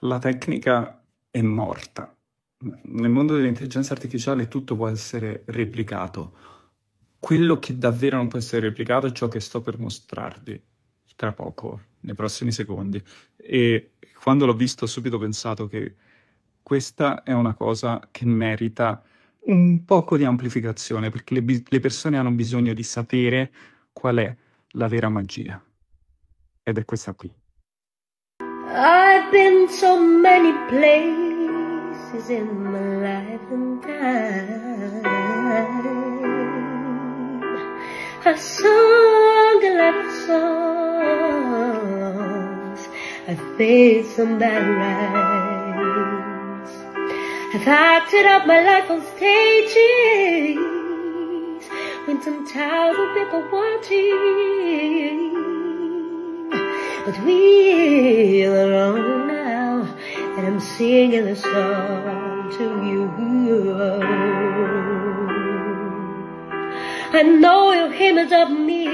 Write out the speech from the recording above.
La tecnica è morta. Nel mondo dell'intelligenza artificiale tutto può essere replicato. Quello che davvero non può essere replicato è ciò che sto per mostrarvi tra poco, nei prossimi secondi. E quando l'ho visto ho subito pensato che questa è una cosa che merita un poco di amplificazione, perché le persone hanno bisogno di sapere qual è la vera magia. Ed è questa qui. I've been so many places in my life and time. I've sung a lot of songs. I've made some bad rhymes. I've acted out my life on stages when 10,000 people watching. But we are alone now, and I'm singing a song to you. I know your image of me